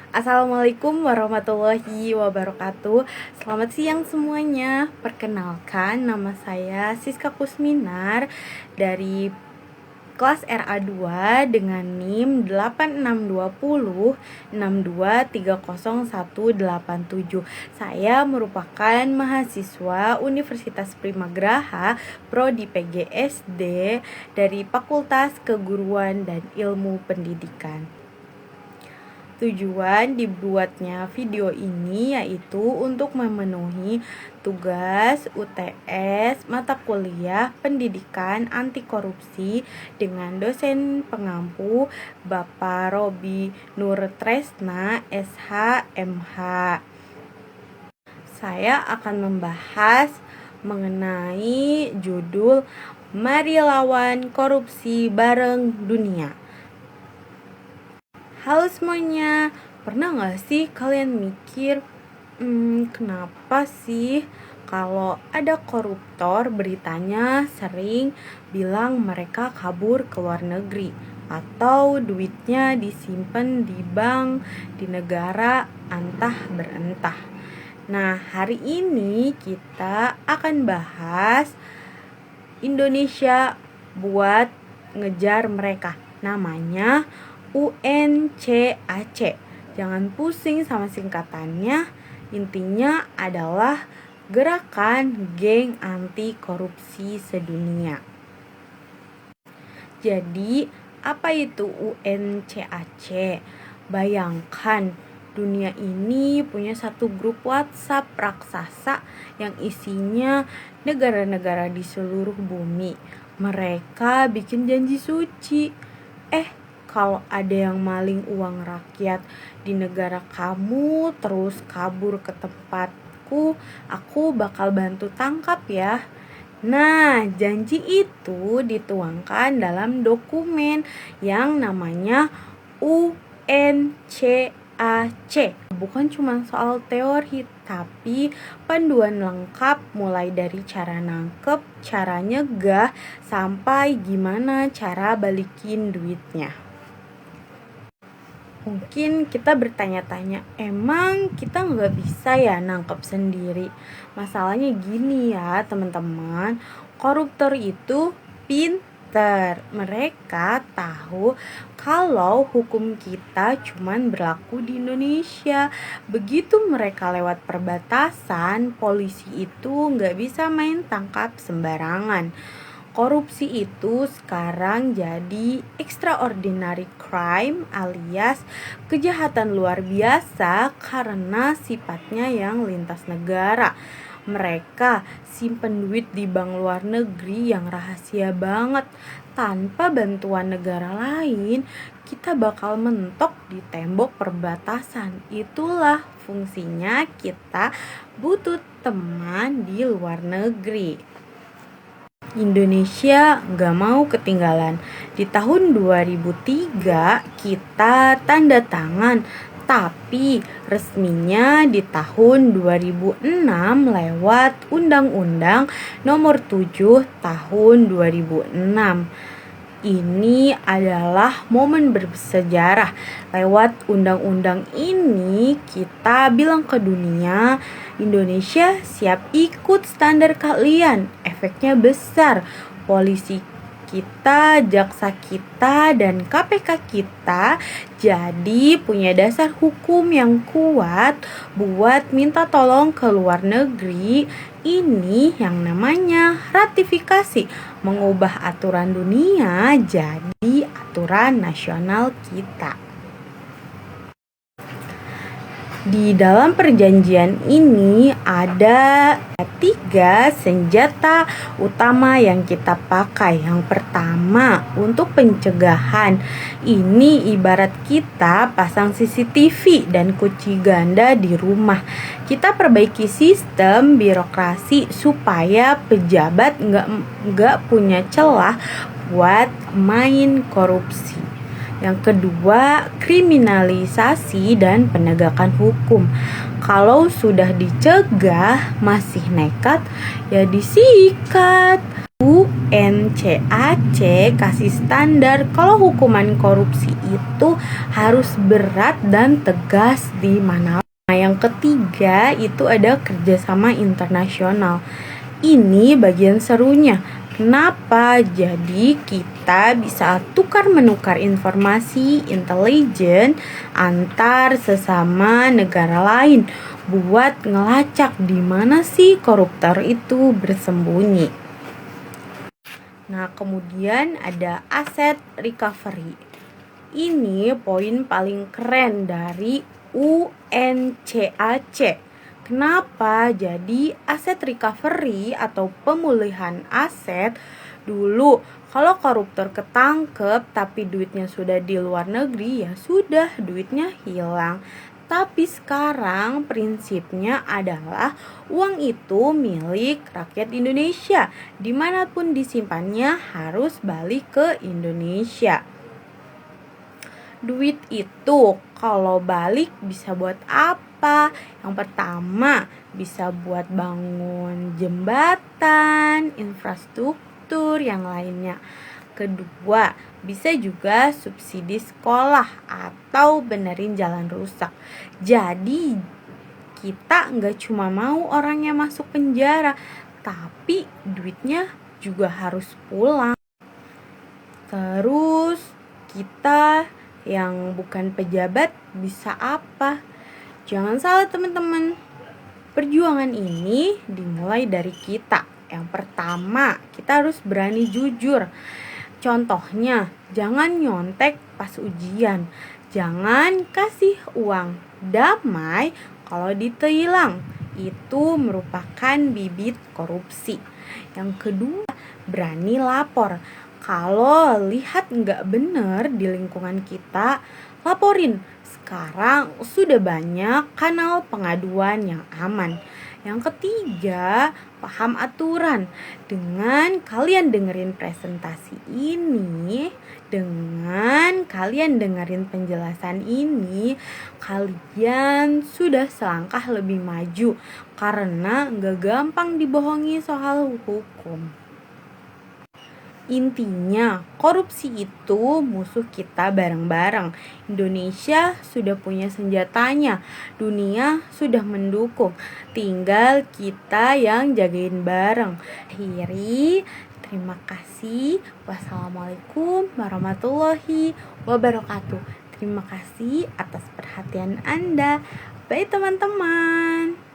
Assalamualaikum warahmatullahi wabarakatuh. Selamat siang semuanya. Perkenalkan, nama saya Siska Kusminar dari kelas RA2 dengan NIM 862062300187. Saya merupakan mahasiswa Universitas Primagraha Prodi PGSD dari Fakultas Keguruan dan Ilmu Pendidikan. Tujuan dibuatnya video ini yaitu untuk memenuhi tugas UTS mata kuliah Pendidikan Anti Korupsi dengan dosen pengampu Bapak Robi Nur Tresna SH MH. Saya akan membahas mengenai judul Mari Lawan Korupsi Bareng Dunia. Halo semuanya, pernah gak sih kalian mikir, kenapa sih kalau ada koruptor beritanya sering bilang mereka kabur ke luar negeri atau duitnya disimpan di bank di negara antah berentah. Nah, hari ini kita akan bahas Indonesia buat ngejar mereka. Namanya UNCAC. Jangan pusing sama singkatannya. Intinya adalah Gerakan Geng Anti Korupsi Sedunia. Jadi, apa itu UNCAC? Bayangkan, dunia ini punya satu grup WhatsApp raksasa yang isinya negara-negara di seluruh bumi. Mereka bikin janji suci. Kalau ada yang maling uang rakyat di negara kamu terus kabur ke tempatku, aku bakal bantu tangkap ya. Nah, janji itu dituangkan dalam dokumen yang namanya UNCAC. Bukan cuma soal teori, tapi panduan lengkap mulai dari cara nangkep, cara nyegah, sampai gimana cara balikin duitnya. Mungkin kita bertanya-tanya, emang kita nggak bisa ya nangkep sendiri? Masalahnya gini ya teman-teman, koruptor itu pinter. Mereka tahu kalau hukum kita cuman berlaku di Indonesia. Begitu mereka lewat perbatasan, polisi itu nggak bisa main tangkap sembarangan. Korupsi itu sekarang jadi extraordinary crime alias kejahatan luar biasa karena sifatnya yang lintas negara. Mereka simpen duit di bank luar negeri yang rahasia banget. Tanpa bantuan negara lain, kita bakal mentok di tembok perbatasan. Itulah fungsinya kita butuh teman di luar negeri. Indonesia gak mau ketinggalan. Di tahun 2003 kita tanda tangan, tapi resminya di tahun 2006 lewat Undang-Undang Nomor 7 tahun 2006. Ini adalah momen bersejarah. Lewat undang-undang ini kita bilang ke dunia, Indonesia siap ikut standar kalian. Efeknya besar. Polisi kita, jaksa kita, dan KPK kita jadi punya dasar hukum yang kuat buat minta tolong ke luar negeri. Ini yang namanya ratifikasi, mengubah aturan dunia jadi aturan nasional kita. Di dalam perjanjian ini ada 3 senjata utama yang kita pakai. Yang pertama, untuk pencegahan. Ini ibarat kita pasang CCTV dan kunci ganda di rumah. Kita perbaiki sistem birokrasi supaya pejabat nggak punya celah buat main korupsi. Yang kedua, kriminalisasi dan penegakan hukum. Kalau sudah dicegah masih nekat, ya disikat. UNCAC kasih standar kalau hukuman korupsi itu harus berat dan tegas di mana. Nah, yang ketiga itu ada kerjasama internasional. Ini bagian serunya. Kenapa? Jadi kita bisa tukar-menukar informasi intelijen antar sesama negara lain buat ngelacak di mana sih koruptor itu bersembunyi. Nah, kemudian ada aset recovery. Ini poin paling keren dari UNCAC. Kenapa? Jadi aset recovery atau pemulihan aset dulu kalau koruptor ketangkep tapi duitnya sudah di luar negeri ya sudah duitnya hilang. Tapi sekarang prinsipnya adalah uang itu milik rakyat Indonesia. Dimanapun disimpannya harus balik ke Indonesia. Duit itu kalau balik bisa buat apa? Yang pertama bisa buat bangun jembatan, infrastruktur yang lainnya. Kedua, bisa juga subsidi sekolah atau benerin jalan rusak. Jadi kita nggak cuma mau orangnya masuk penjara, tapi duitnya juga harus pulang. Terus kita yang bukan pejabat bisa apa? Jangan salah teman-teman. Perjuangan ini dimulai dari kita. Yang pertama, kita harus berani jujur. Contohnya, jangan nyontek pas ujian. Jangan kasih uang damai kalau ditilang. Itu merupakan bibit korupsi. Yang kedua, berani lapor. Kalau lihat nggak benar di lingkungan kita, laporin. Sekarang sudah banyak kanal pengaduan yang aman. Yang ketiga, paham aturan. Dengan kalian dengerin presentasi ini, dengan kalian dengerin penjelasan ini, kalian sudah selangkah lebih maju karena nggak gampang dibohongi soal hukum. Intinya, korupsi itu musuh kita bareng-bareng. Indonesia sudah punya senjatanya, dunia sudah mendukung. Tinggal kita yang jagain bareng. Akhiri, terima kasih. Wassalamualaikum warahmatullahi wabarakatuh. Terima kasih atas perhatian Anda. Bye teman-teman.